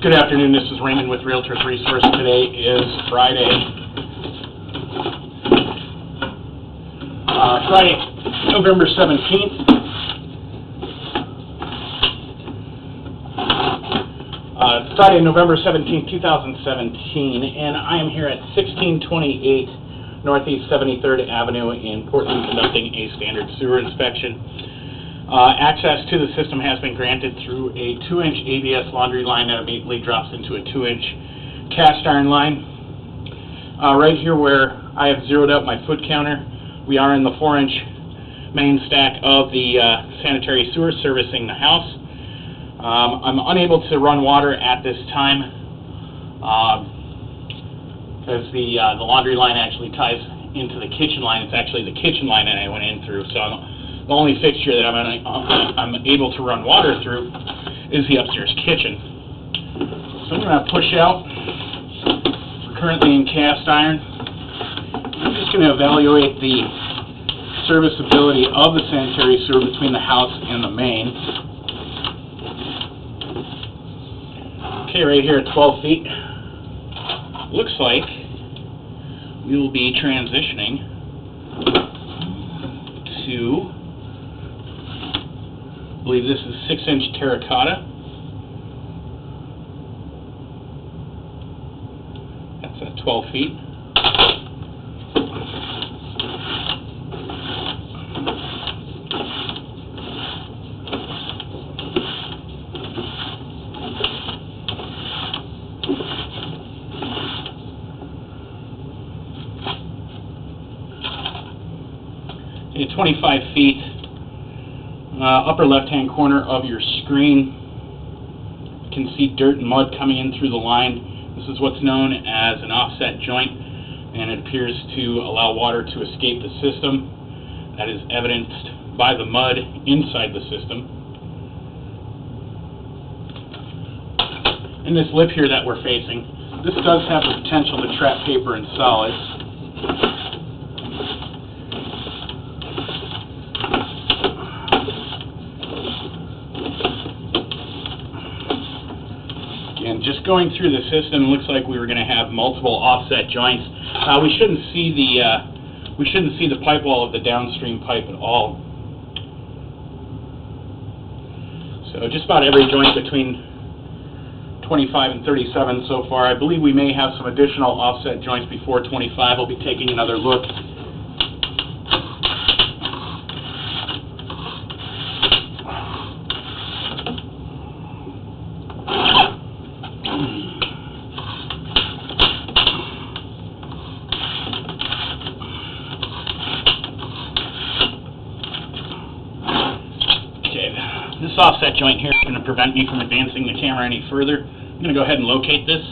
Good afternoon, this is Raymond with Realtors Resource. Today is Friday, November 17th. Friday, November 17th, 2017, and I am here at 1628 Northeast 73rd Avenue in Portland conducting a standard sewer inspection. Access to the system has been granted through a 2-inch ABS laundry line that immediately drops into a 2-inch cast iron line. Right here where I have zeroed out my foot counter, we are in the 4-inch main stack of the sanitary sewer servicing the house. I'm unable to run water at this time because the laundry line actually ties into the kitchen line. It's actually the kitchen line that I went in through, so the only fixture that I'm able to run water through is the upstairs kitchen. So I'm going to push out. We're currently in cast iron. I'm just going to evaluate the serviceability of the sanitary sewer between the house and the main. Okay, right here at 12 feet. Looks like we will be transitioning to, I believe this is 6-inch terracotta. That's at 12 feet. Okay, 25 feet. Upper left-hand corner of your screen, you can see dirt and mud coming in through the line. This is what's known as an offset joint, and it appears to allow water to escape the system. That is evidenced by the mud inside the system. And this lip here that we're facing, this does have the potential to trap paper and solids. And just going through the system, looks like we were going to have multiple offset joints. We shouldn't see the pipe wall of the downstream pipe at all. So just about every joint between 25 and 37 so far. I believe we may have some additional offset joints before 25. We'll be taking another look. This offset joint here is going to prevent me from advancing the camera any further. I'm going to go ahead and locate this.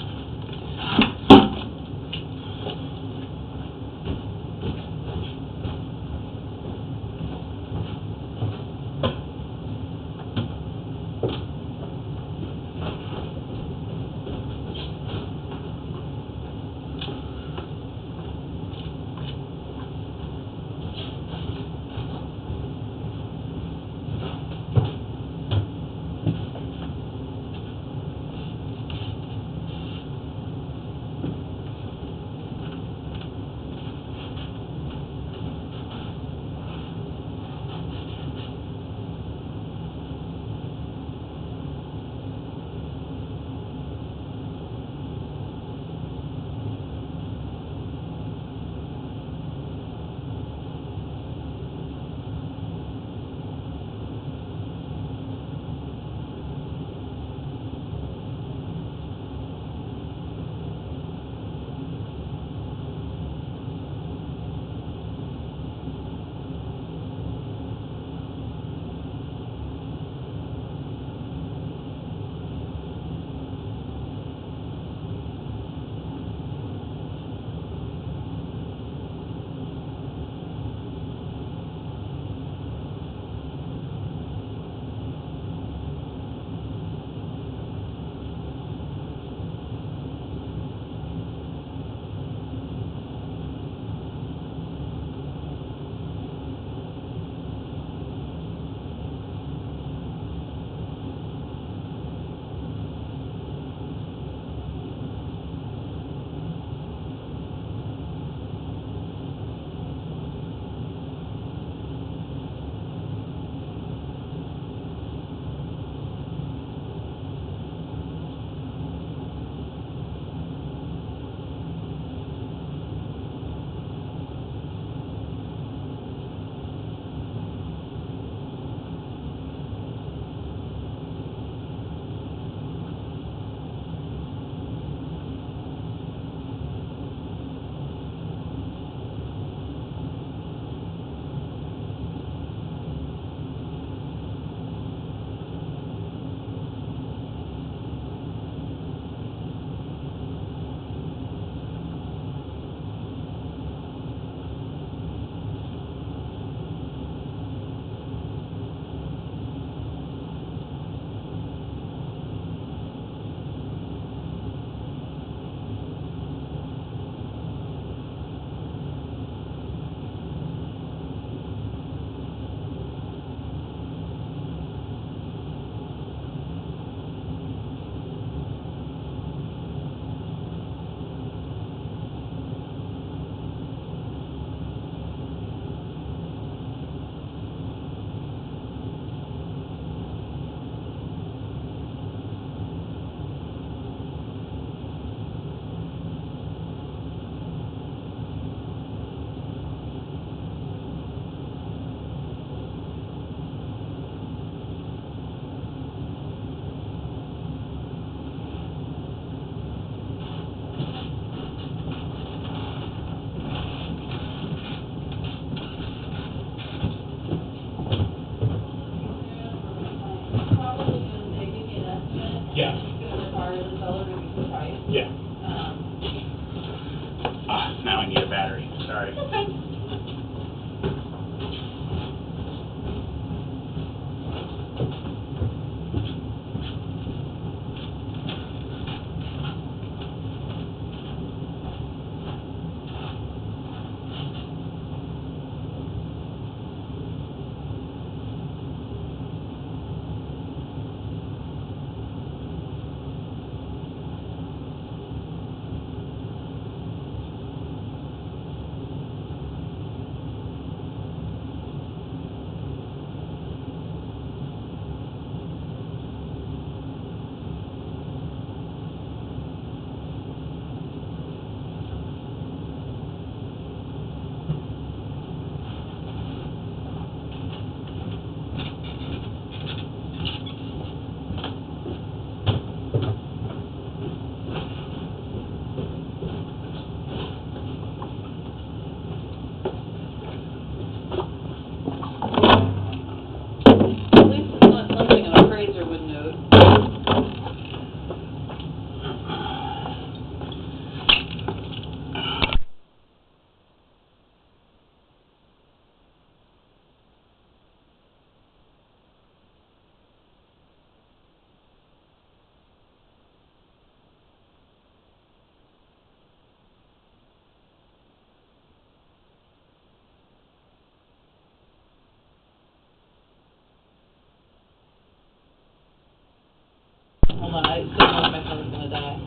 Hold on, I still know my phone's gonna die.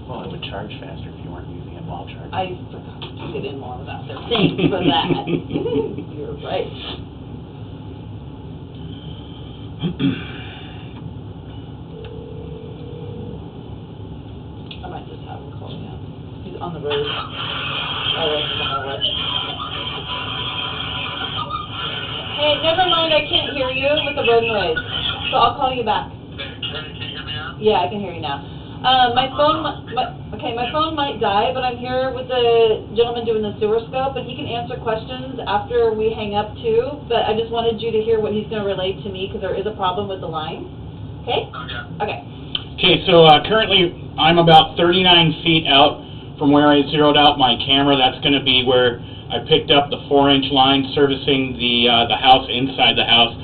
Well, it would charge faster if you weren't using it while charging. I forgot to plug it in while I was out there. Thanks for that. You're right. I might just have him call me out. He's on the road. Oh, wait, he's on my list. Hey, never mind, I can't hear you with the road noise. So I'll call you back. Can you hear me now? Yeah, I can hear you now. My phone might die, but I'm here with the gentleman doing the sewer scope, and he can answer questions after we hang up too, but I just wanted you to hear what he's going to relate to me, because there is a problem with the line. Okay? Okay. Okay. Okay, so currently I'm about 39 feet out from where I zeroed out my camera. That's going to be where I picked up the 4-inch line servicing the house inside the house.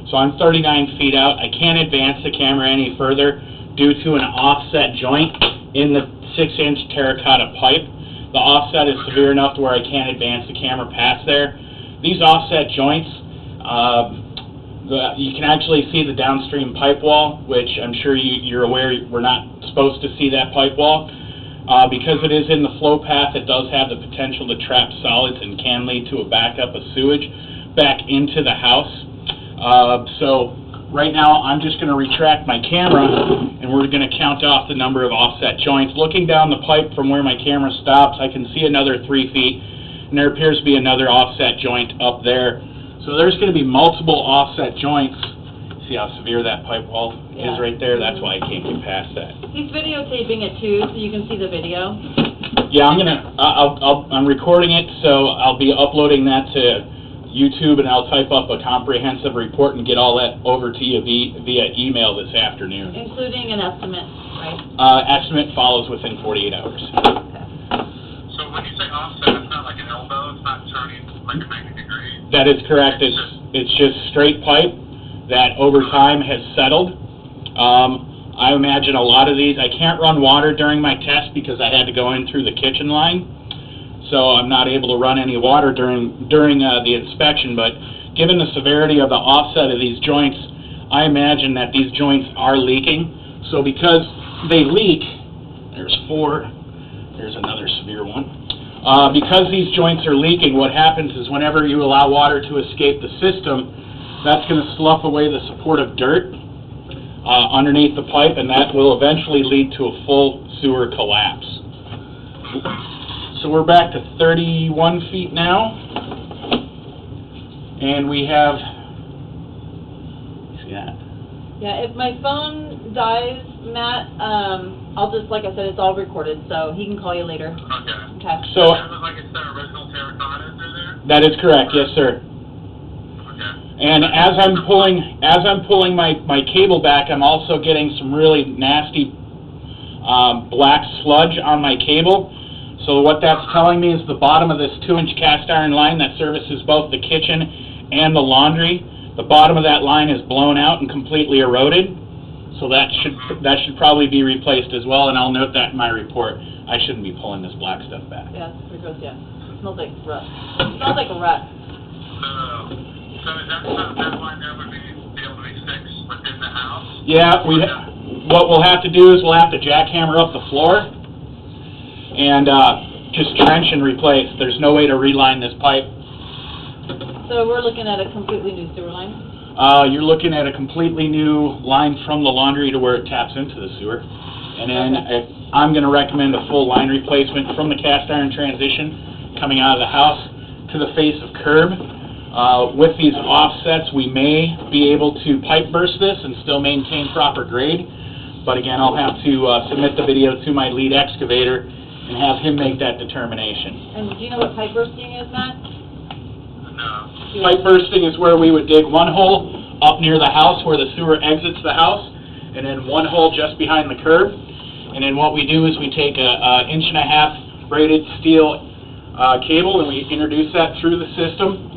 So I'm 39 feet out. I can't advance the camera any further due to an offset joint in the 6-inch terracotta pipe. The offset is severe enough to where I can't advance the camera past there. These offset joints, you can actually see the downstream pipe wall, which I'm sure you're aware we're not supposed to see that pipe wall. Because it is in the flow path, it does have the potential to trap solids and can lead to a backup of sewage back into the house. So right now I'm just going to retract my camera and we're going to count off the number of offset joints. Looking down the pipe from where my camera stops, I can see another 3 feet, and there appears to be another offset joint up there. So there's going to be multiple offset joints. See how severe that pipe wall is right there? That's why I can't get past that. He's videotaping it too, so you can see the video. Yeah, I'm recording it, so I'll be uploading that to YouTube, and I'll type up a comprehensive report and get all that over to you via email this afternoon. Including an estimate, right? Estimate follows within 48 hours. Okay. So when you say offset, it's not like an elbow, it's not turning like a 90 degree. That is correct. It's just straight pipe that over time has settled. I imagine a lot of these, I can't run water during my test because I had to go in through the kitchen line. So I'm not able to run any water during the inspection, but given the severity of the offset of these joints, I imagine that these joints are leaking. So because they leak, there's 4, there's another severe one. Because these joints are leaking, what happens is whenever you allow water to escape the system, that's going to slough away the support of dirt underneath the pipe, and that will eventually lead to a full sewer collapse. So we're back to 31 feet now, and we have, see that? Yeah, if my phone dies, Matt, I'll just, like I said, it's all recorded, so he can call you later. Okay. Okay. So that was like it's the original terracotta through there? that is correct, yes, sir. Okay. And as I'm pulling my cable back, I'm also getting some really nasty black sludge on my cable. So what that's telling me is the bottom of this 2-inch cast iron line that services both the kitchen and the laundry, the bottom of that line is blown out and completely eroded. So that should probably be replaced as well, and I'll note that in my report. I shouldn't be pulling this black stuff back. Yeah, it's pretty gross, yeah. It smells like rust. It smells like a rut. So is that line that would be able to be fixed within the house? Yeah, what we'll have to do is we'll have to jackhammer up the floor and just trench and replace. There's no way to reline this pipe. So we're looking at a completely new sewer line? You're looking at a completely new line from the laundry to where it taps into the sewer. And then I'm going to recommend a full line replacement from the cast iron transition coming out of the house to the face of curb. With these offsets, we may be able to pipe burst this and still maintain proper grade. But again, I'll have to submit the video to my lead excavator and have him make that determination. And do you know what pipe bursting is, Matt? No. Pipe bursting is where we would dig one hole up near the house where the sewer exits the house, and then one hole just behind the curb. And then what we do is we take a 1.5-inch braided steel cable and we introduce that through the system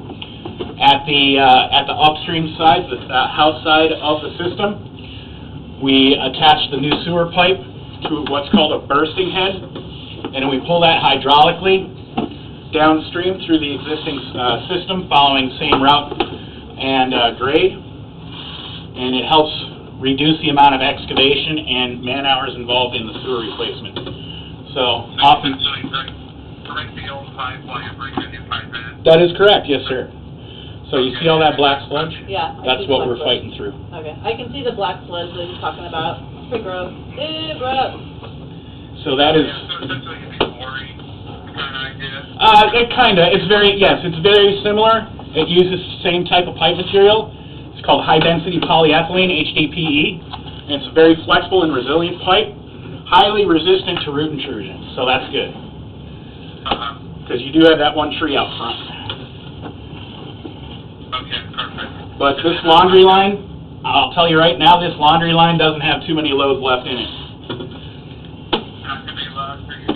at the upstream side, the house side of the system. We attach the new sewer pipe to what's called a bursting head, and then we pull that hydraulically downstream through the existing system, following the same route and grade, and it helps reduce the amount of excavation and man hours involved in the sewer replacement. So often, break the old pipe while you bring the new pipe in. that is correct, yes, sir. So you see all that black sludge? Yeah. That's what we're fighting through. Okay. I can see the black sludge that he's talking about. It's pretty gross. Ew, gross. So that is... So essentially you'd be quarry kind of idea? It's very similar. It uses the same type of pipe material. It's called high-density polyethylene, HDPE. And it's a very flexible and resilient pipe, highly resistant to root intrusion. So that's good. Because you do have that one tree out front. Okay, perfect. But this laundry line, I'll tell you right now, this laundry line doesn't have too many loads left in it. Not to be loud for you.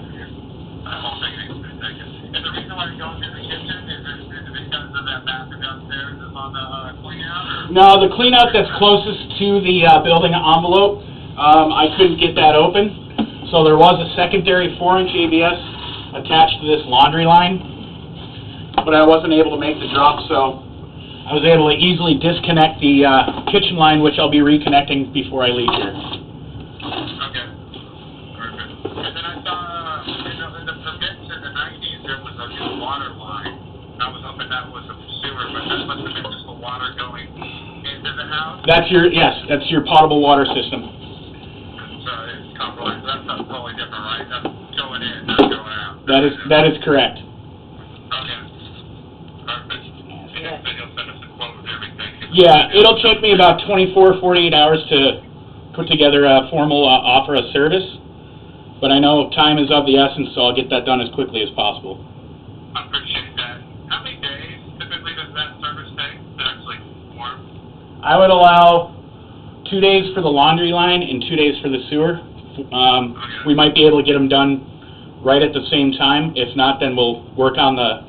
I won't take it. And the reason why you're going through the kitchen is because of that bathroom downstairs is on the clean out? Or? No, the clean out that's closest to the building envelope, I couldn't get that open. So there was a secondary 4-inch ABS attached to this laundry line, but I wasn't able to make the drop, so I was able to easily disconnect the kitchen line, which I'll be reconnecting before I leave here. Okay. Perfect. And then I saw in the permits in the 90s there was a new water line. I was hoping that was a sewer, but that must have been just the water going into the house. That's your potable water system. So it's compromised. That's something totally different, right? That's going in, not going out. That is correct. Okay. Perfect. And then you'll send us a quote and everything. Yeah, it'll take me about 24, 48 hours to put together a formal offer of service, but I know time is of the essence, so I'll get that done as quickly as possible. I appreciate that. How many days typically does that service take to actually work? I would allow 2 days for the laundry line and 2 days for the sewer. We might be able to get them done right at the same time. If not, then we'll work on the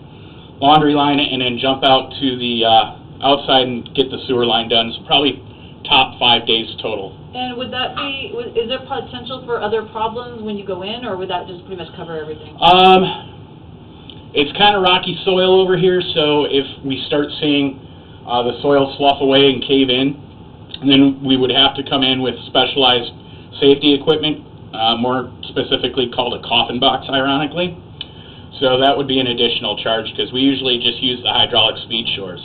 laundry line and then jump out to the outside and get the sewer line done. So probably top 5 days total. And would that be, is there potential for other problems when you go in, or would that just pretty much cover everything? It's kind of rocky soil over here, so if we start seeing the soil slough away and cave in, then we would have to come in with specialized safety equipment, more specifically called a coffin box, ironically. So that would be an additional charge, because we usually just use the hydraulic speed shores.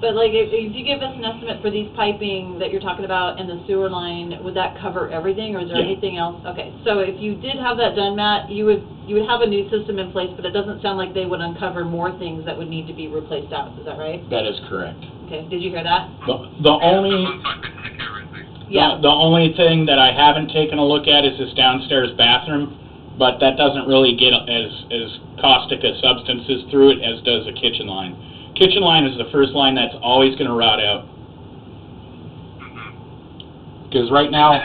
But like, if you give us an estimate for these piping that you're talking about and the sewer line, would that cover everything, or is there anything else? Okay, so if you did have that done, Matt, you would have a new system in place, but it doesn't sound like they would uncover more things that would need to be replaced out. Is that right? That is correct. Okay, did you hear that? The only thing that I haven't taken a look at is this downstairs bathroom, but that doesn't really get as caustic a substances through it as does a kitchen line. Kitchen line is the first line that's always going to rot out. Because right now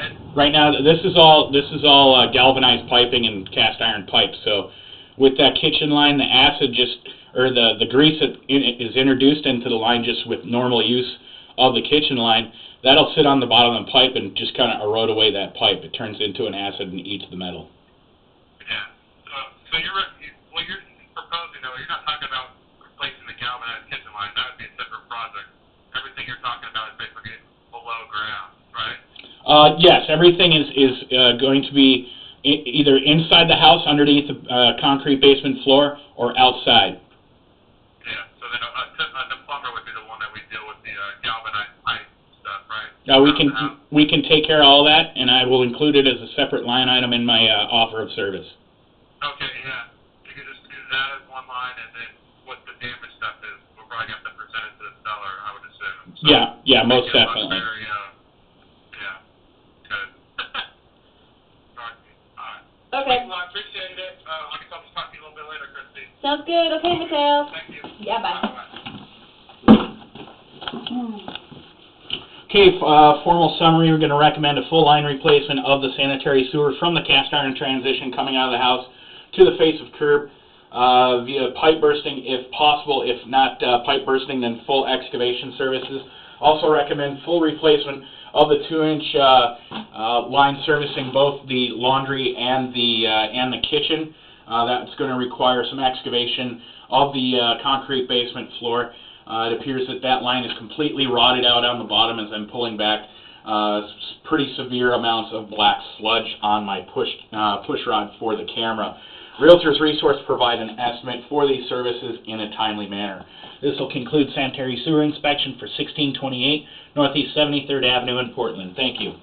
this is all galvanized piping and cast iron pipe. So with that kitchen line, the acid or the grease that is introduced into the line just with normal use of the kitchen line, that'll sit on the bottom of the pipe and just kind of erode away that pipe. It turns into an acid and eats the metal. Yeah. So what you're proposing, though, you're not talking about replacing the galvanized kitchen line. That would be a separate project. Everything you're talking about is basically below ground, right? Yes, everything is going to be either inside the house underneath the concrete basement floor or outside. Yeah, so then the plumber would be the one that we deal with the galvanized pipe stuff, right? We can take care of all that, and I will include it as a separate line item in my offer of service. Okay, yeah. You could just do that as one line, and then what the damage stuff is, we'll probably have to present it to the seller, I would assume. So Yeah, most definitely. Very, yeah, good. All right. Okay. Well, I appreciate it. I guess I'll just talk to you a little bit later, Christy. Sounds good. Okay, Mateo. Thank you. Yeah, bye. Okay, formal summary, we're going to recommend a full line replacement of the sanitary sewer from the cast iron transition coming out of the house to the face of curb via pipe bursting if possible. If not pipe bursting, then full excavation services. Also recommend full replacement of the 2-inch line servicing both the laundry and the kitchen. That's going to require some excavation of the concrete basement floor. It appears that line is completely rotted out on the bottom as I'm pulling back pretty severe amounts of black sludge on my push rod for the camera. Realtors Resource provide an estimate for these services in a timely manner. This will conclude sanitary sewer inspection for 1628 Northeast 73rd Avenue in Portland. Thank you.